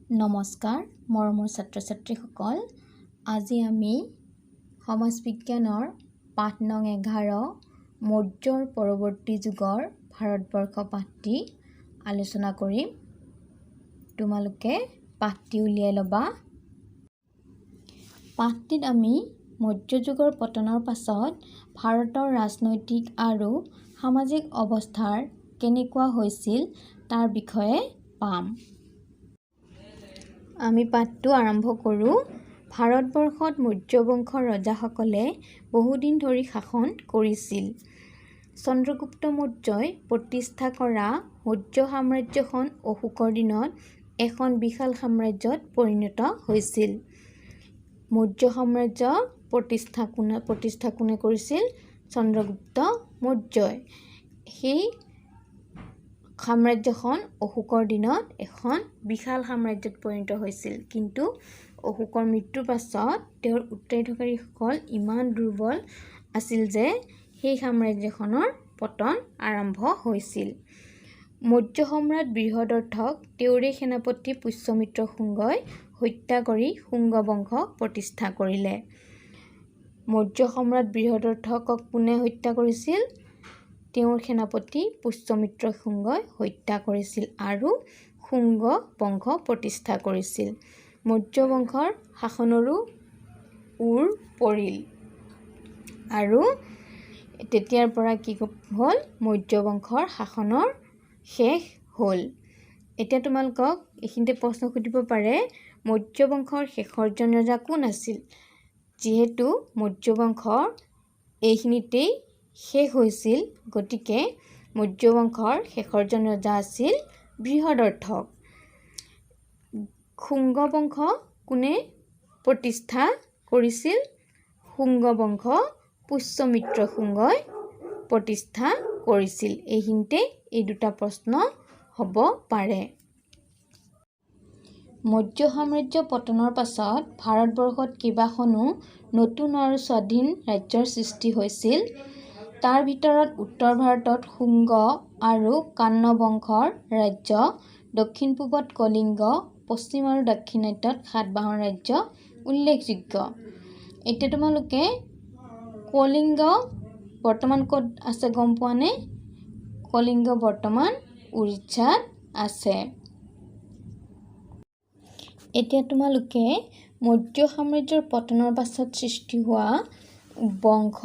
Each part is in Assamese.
নমস্কাৰ মৰমৰ ছাত্ৰ ছাত্ৰীসকল, আজি আমি সমাজ বিজ্ঞানৰ পাঠ নং 11 মৌৰ্যৰ পৰৱৰ্তী যুগৰ ভাৰতবৰ্ষ পাঠটি আলোচনা কৰিম। তোমালোকে পাঠটি উলিয়াই ল'বা। পাঠটিত আমি মৌৰ্য যুগৰ পতনৰ পাছত ভাৰতৰ ৰাজনৈতিক আৰু সামাজিক অৱস্থাৰ কেনেকুৱা হৈছিল তাৰ বিষয়ে পাম। আমি পাঠটো আৰম্ভ কৰোঁ। ভাৰতবৰ্ষত মৌৰ্য বংশৰ ৰজাসকলে বহুদিন ধৰি শাসন কৰিছিল। চন্দ্ৰগুপ্ত মৌৰ্যই প্ৰতিষ্ঠা কৰা মৌৰ্য সাম্ৰাজ্যখন অশোকৰ দিনত এখন বিশাল সাম্ৰাজ্যত পৰিণত হৈছিল। মৌৰ্য সাম্ৰাজ্য প্ৰতিষ্ঠা কোনে কৰিছিল? চন্দ্ৰগুপ্ত মৌৰ্যই। সেই সাম্ৰাজ্যখন অশোকৰ দিনত এখন বিশাল সাম্ৰাজ্যত পৰিণত হৈছিল। কিন্তু অশোকৰ মৃত্যুৰ পাছত তেওঁৰ উত্তৰাধিকাৰীসকল ইমান দুৰ্বল আছিল যে সেই সাম্ৰাজ্যখনৰ পতন আৰম্ভ হৈছিল। মৌৰ্য সম্ৰাট বৃহদৰ্থক তেওঁৰে সেনাপতি পুষ্যমিত্ৰ শুংগই হত্যা কৰি শুংগ বংশ প্ৰতিষ্ঠা কৰিলে। মৌৰ্য সম্ৰাট বৃহদৰ্থকক কোনে হত্যা কৰিছিল? তেওঁৰ সেনাপতি পুষ্যমিত্ৰ শুংগই হত্যা কৰিছিল আৰু শুংগ বংশ প্ৰতিষ্ঠা কৰিছিল। মৌৰ্য বংশৰ শাসনৰো ওৰ পৰিল আৰু তেতিয়াৰ পৰা কি হ'ল? মৌৰ্য বংশৰ শাসনৰ শেষ হ'ল। এতিয়া তোমালোকক এইখিনিতে প্ৰশ্ন সুধিব পাৰে, মৌৰ্য বংশৰ শেষৰজন ৰজা কোন আছিল? যিহেতু মৌৰ্য বংশৰ এইখিনিতেই শেষ হৈছিল, গতিকে মৌৰ্য বংশৰ শেষৰজন ৰজা আছিল বৃহদৰ্থক। শুংগ বংশ কোনে প্ৰতিষ্ঠা কৰিছিল? শুংগ বংশ পুষ্যমিত্ৰ শুংগই প্ৰতিষ্ঠা কৰিছিল। এইখিনিতে এই দুটা প্ৰশ্ন হ'ব পাৰে। মৌৰ্য সাম্ৰাজ্য পতনৰ পাছত ভাৰতবৰ্ষত কেইবাখনো নতুন আৰু স্বাধীন ৰাজ্যৰ সৃষ্টি হৈছিল। তাৰ ভিতৰত উত্তৰ ভাৰতত শুংগ আৰু কাণ্ব বংশৰ ৰাজ্য, দক্ষিণ পূবত কলিংগ, পশ্চিম আৰু দাক্ষিণাত্যত সাতবাহন ৰাজ্য উল্লেখযোগ্য। এতিয়া তোমালোকে কলিংগ বৰ্তমান ক'ত আছে গম পোৱা নে? কলিংগ বৰ্তমান উৰিষ্যাত আছে। এতিয়া তোমালোকে মৌৰ্য সাম্ৰাজ্যৰ পতনৰ পাছত সৃষ্টি হোৱা বংশ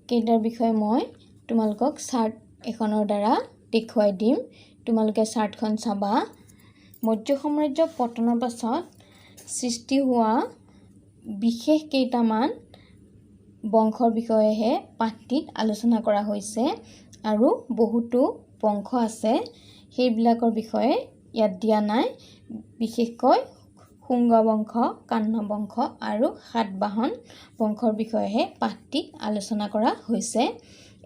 কেইটাৰ বিষয়ে মই তোমালোকক চাৰ্ট এখনৰ দ্বাৰা দেখুৱাই দিম। তোমালোকে চাৰ্টখন চাবা। মৌৰ্য সাম্ৰাজ্যৰ পতনৰ পাছত সৃষ্টি হোৱা বিশেষ কেইটামান বংশৰ বিষয়েহে পাঠটিত আলোচনা কৰা হৈছে আৰু বহুতো বংশ আছে, সেইবিলাকৰ বিষয়ে ইয়াত দিয়া নাই। বিশেষকৈ শুংগ বংশ, কাণ্ব বংশ আৰু সাতবাহন বংশৰ বিষয়েহে পাঠটিত আলোচনা কৰা হৈছে।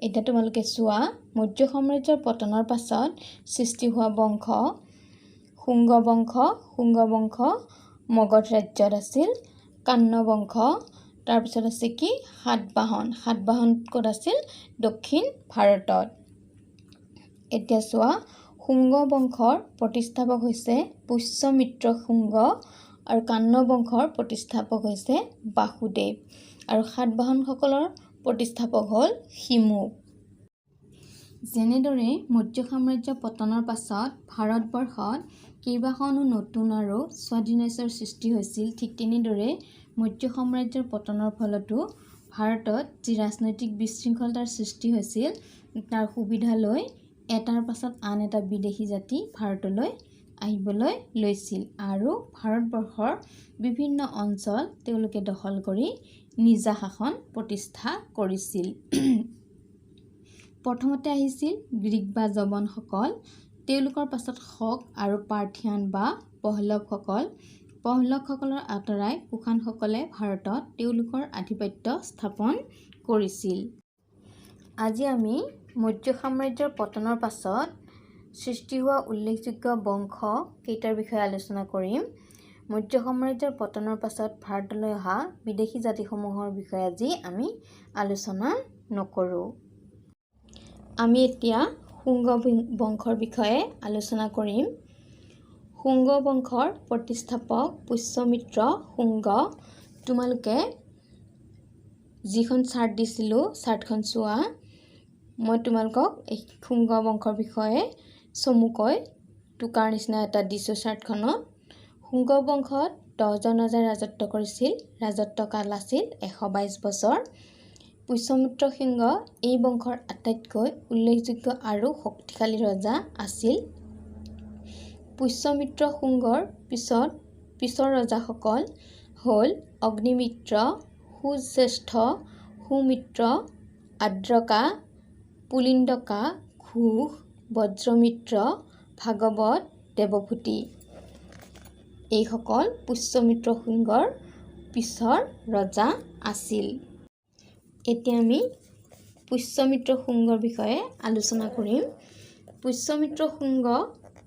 এতিয়া তোমালোকে চোৱা, মৌৰ্য সাম্ৰাজ্যৰ পতনৰ পাছত সৃষ্টি হোৱা বংশ শুংগ বংশ। শুংগ বংশ মগধ ৰাজ্যত আছিল। কাণ্ব বংশ, তাৰপিছত আছে কি? সাতবাহন। সাতবাহন ক'ত আছিল? দক্ষিণ ভাৰতত। এতিয়া চোৱা, শুংগ বংশৰ প্ৰতিষ্ঠাপক হৈছে পুষ্যমিত্ৰ শুংগ আৰু কাণ্ব বংশৰ প্ৰতিষ্ঠাপক হৈছে বাসুদেৱ আৰু সাতবাহনসকলৰ প্ৰতিষ্ঠাপক হ'ল শিমুক। যেনেদৰে মৌৰ্য সাম্ৰাজ্য পতনৰ পাছত ভাৰতবৰ্ষত কেইবাখনো নতুন আৰু স্বাধীন ৰাজ্যৰ সৃষ্টি হৈছিল, ঠিক তেনেদৰে মৌৰ্য সাম্ৰাজ্যৰ পতনৰ ফলতো ভাৰতত যি ৰাজনৈতিক বিশৃংখলতাৰ সৃষ্টি হৈছিল, তাৰ সুবিধা লৈ এটাৰ পাছত আন এটা বিদেশী জাতি ভাৰতলৈ আহিবলৈ লৈছিল আৰু ভাৰতবৰ্ষৰ বিভিন্ন অঞ্চল তেওঁলোকে দখল কৰি নিজা শাসন প্ৰতিষ্ঠা কৰিছিল। প্ৰথমতে আহিছিল গ্ৰীক বা যৱনসকল, তেওঁলোকৰ পাছত শক আৰু পাৰ্থিয়ান বা পহলৱসকল। পহলৱসকলৰ আঁতৰাই কুষাণসকলে ভাৰতত তেওঁলোকৰ আধিপত্য স্থাপন কৰিছিল। আজি আমি মৌৰ্য সাম্ৰাজ্যৰ পতনৰ পাছত সৃষ্টি হোৱা উল্লেখযোগ্য বংশ কেইটাৰ বিষয়ে আলোচনা কৰিম। মৌৰ্য সাম্ৰাজ্যৰ পতনৰ পাছত ভাৰতলৈ অহা বিদেশী জাতিসমূহৰ বিষয়ে আজি আমি আলোচনা নকৰোঁ। আমি এতিয়া শুংগ বংশৰ বিষয়ে আলোচনা কৰিম। শুংগ বংশৰ প্ৰতিষ্ঠাপক পুষ্যমিত্ৰ শুংগ। তোমালোকে যিখন চাৰ্ট দিছিলোঁ চাৰ্টখন চোৱা। মই তোমালোকক এই শুংগ বংশৰ বিষয়ে চমুকৈ টুকাৰ নিচিনা এটা দিছোঁ চাৰ্টখনত। শুংগ বংশত 10জন ৰজাই ৰাজত্ব কৰিছিল। ৰাজত্বকাল আছিল 122 বছৰ। পুষ্যমিত্ৰ সিংহ এই বংশৰ আটাইতকৈ উল্লেখযোগ্য আৰু শক্তিশালী ৰজা আছিল। পুষ্যমিত্ৰ শুংগৰ পিছৰ ৰজাসকল হ'ল অগ্নিমিত্ৰ, সুজ্যেষ্ঠ, সুমিত্ৰ, আদ্ৰকা, পুলিন্দকা, ঘোষ, বজ্ৰমিত্ৰ, ভাগৱত, দেৱভূতি। এইসকল পুষ্যমিত্ৰ শুংগৰ পিছৰ ৰজা আছিল। এতিয়া আমি পুষ্যমিত্ৰ শুংগৰ বিষয়ে আলোচনা কৰিম। পুষ্যমিত্ৰ শুংগ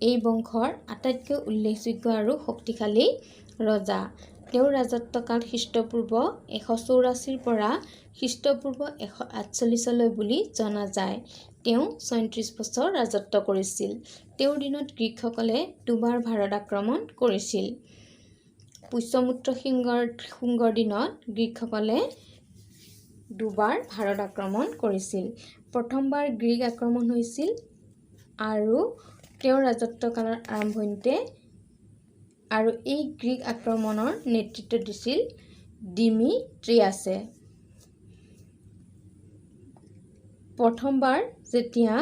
এই বংশৰ আটাইতকৈ উল্লেখযোগ্য আৰু শক্তিশালী ৰজা। তেওঁৰ ৰাজত্বকাল খ্ৰীষ্টপূৰ্ব 184 পৰা খ্ৰীষ্টপূৰ্ব 148 বুলি জনা যায়। তেওঁ 34 বছৰ ৰাজত্ব কৰিছিল। তেওঁৰ দিনত গ্ৰীকসকলে দুবাৰ ভাৰত আক্ৰমণ কৰিছিল। পুষ্যমিত্ৰ শুংগৰ দিনত গ্ৰীকসকলে দুবাৰ ভাৰত আক্ৰমণ কৰিছিল। প্ৰথমবাৰ গ্ৰীক আক্ৰমণ হৈছিল আৰু তেওঁৰ ৰাজত্বকালৰ আৰম্ভণিতে আৰু এই গ্ৰীক আক্ৰমণৰ নেতৃত্ব দিছিল ডিমিট্ৰিয়াছে। প্ৰথমবাৰ যেতিয়া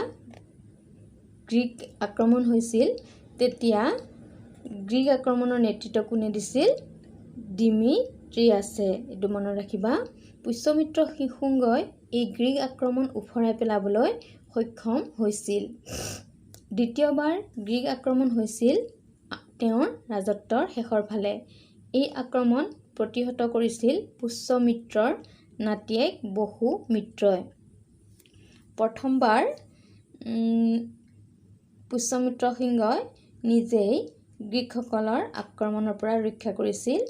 গ্ৰীক আক্ৰমণ হৈছিল তেতিয়া গ্ৰীক আক্ৰমণৰ নেতৃত্ব কোনে দিছিল? ডিমিট্ৰিয়াছে। এইটো মনত ৰাখিবা। পুষ্যমিত্ৰ শুংগই এই গ্ৰীক আক্ৰমণ উফৰাই পেলাবলৈ সক্ষম হৈছিল। দ্বিতীয়বাৰ গ্ৰীক আক্ৰমণ হৈছিল তেওঁৰ ৰাজত্বৰ শেষৰ ফালে। এই আক্ৰমণ প্ৰতিহত কৰিছিল পুষ্যমিত্ৰৰ নাতিয়েক বহুমিত্ৰই। প্ৰথমবাৰ পুষ্যমিত্ৰ সিংহই নিজেই গ্ৰীকসকলৰ আক্ৰমণৰ পৰা ৰক্ষা কৰিছিল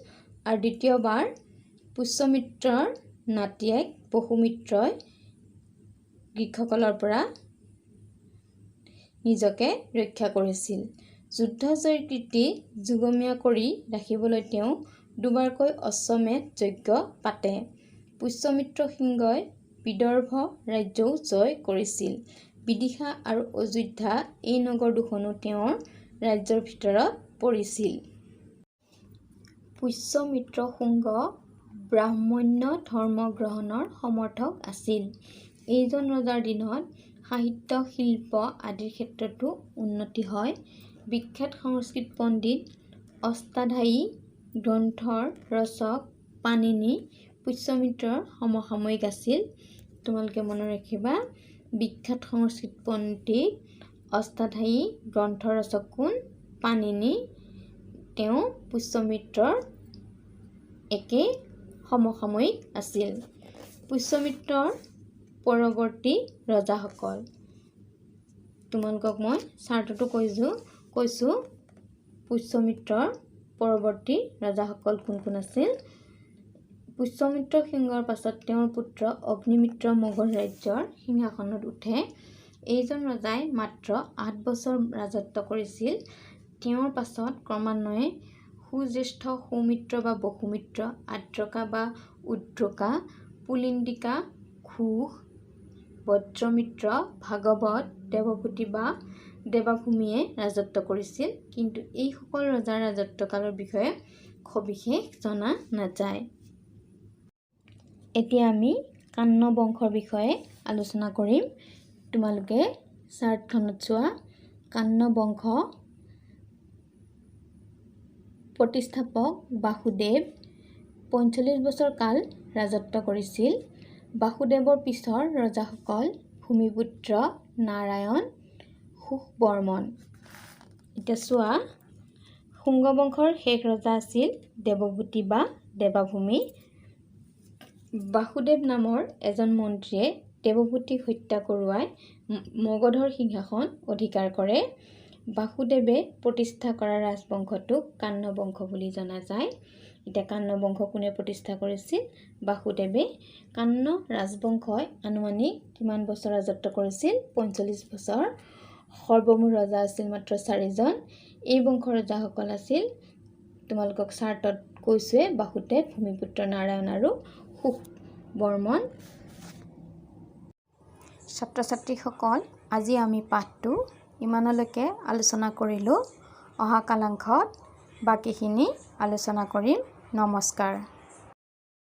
আৰু দ্বিতীয়বাৰ পুষ্যমিত্ৰৰ নাতিয়েক বহুমিত্ৰই গ্ৰীকসকলৰ পৰা নিজকে ৰক্ষা কৰিছিল। যুদ্ধ জয়ৰ কীৰ্তি যুগমীয়া কৰি ৰাখিবলৈ তেওঁ দুবাৰকৈ অশ্বমেধ যজ্ঞ পাতে। পুষ্যমিত্ৰ সিংহই বিদৰ্ভ ৰাজ্যও জয় কৰিছিল। বিদিশা আৰু অযোধ্যা এই নগৰ দুখনো তেওঁৰ ৰাজ্যৰ ভিতৰত পৰিছিল। পুষ্যমিত্ৰ শুংগ ব্ৰাহ্মণ্য ধৰ্ম গ্ৰহণৰ সমৰ্থক আছিল। এইজন ৰজাৰ দিনত সাহিত্য, শিল্প আদিৰ ক্ষেত্ৰতো উন্নতি হয়। বিখ্যাত সংস্কৃত পণ্ডিত, অষ্টাধ্যায়ী গ্ৰন্থৰ ৰচক পাণিনি পুষ্যমিত্ৰৰ সমসাময়িক আছিল। তোমালোকে মনত ৰাখিবা। বিখ্যাত সংস্কৃত পণ্ডিত, অষ্টাধ্যায়ী গ্ৰন্থৰ ৰচক কোন? পাণিনি। তেওঁ পুষ্যমিত্ৰৰ একে সমসাময়িক আছিল। পুষ্যমিত্ৰৰ পৰৱৰ্তী ৰজাসকল তোমালোকক মই চাৰ্টতো কৈছোঁ পুষ্যমিত্ৰৰ পৰৱৰ্তী ৰজাসকল কোন কোন আছিল। পুষ্যমিত্ৰ সিংহৰ পাছত তেওঁৰ পুত্ৰ অগ্নিমিত্ৰ মোগল ৰাজ্যৰ সিংহাসনত উঠে। এইজন ৰজাই মাত্ৰ 8 বছৰ ৰাজত্ব কৰিছিল। তেওঁৰ পাছত ক্ৰমান্বয়ে সুজ্যেষ্ঠ, সুমিত্ৰ বা বহুমিত্ৰ, আদ্ৰকা বা উদ্ৰকা, পুলিন্দিকা, ঘোষ, বজ্ৰমিত্ৰ, ভাগৱত, দেৱভূতি বা দেৱাভূমিয়ে ৰাজত্ব কৰিছিল। কিন্তু এইসকল ৰজাৰ ৰাজত্বকালৰ বিষয়ে সবিশেষ জনা নাযায়। এতিয়া আমি কাণ্ড বংশৰ বিষয়ে আলোচনা কৰিম। তোমালোকে চাৰ্টখনত চোৱা। কাণ্ড বংশ প্ৰতিষ্ঠাপক বাসুদেৱ 45 বছৰ কাল ৰাজত্ব কৰিছিল। বাসুদেৱৰ পিছৰ ৰজাসকল ভূমিপুত্ৰ, নাৰায়ণ, সুবৰ্মন। এতিয়া চোৱা, শুংগ বংশৰ শেষ ৰজা আছিল দেৱভূতি বা দেৱাভূমি। বাসুদেৱ নামৰ এজন মন্ত্ৰীয়ে দেৱভূতিক হত্যা কৰোৱাই মগধৰ সিংহাসন অধিকাৰ কৰে। বাসুদেৱে প্ৰতিষ্ঠা কৰা ৰাজবংশটোক কাণ্ড বংশ বুলি জনা যায়। এতিয়া কাণ্ড বংশ কোনে প্ৰতিষ্ঠা কৰিছিল? বাসুদেৱে। কাণ্ড ৰাজবংশই আনুমানিক কিমান বছৰ ৰাজত্ব কৰিছিল? 45 বছৰ। সৰ্বমুঠ ৰজা আছিল মাত্ৰ 4জন। এই বংশৰ ৰজাসকল আছিল তোমালোকক চাৰ্টত কৈছোৱে বাসুদেৱ, ভূমিপুত্ৰ নাৰায়ণ আৰু সুখ বৰ্মন। ছাত্ৰ ছাত্ৰীসকল, আজি আমি পাঠটো ইমানলৈকে আলোচনা কৰিলোঁ। অহা কালাংশত বাকীখিনি আলোচনা কৰিম। নমস্কাৰ।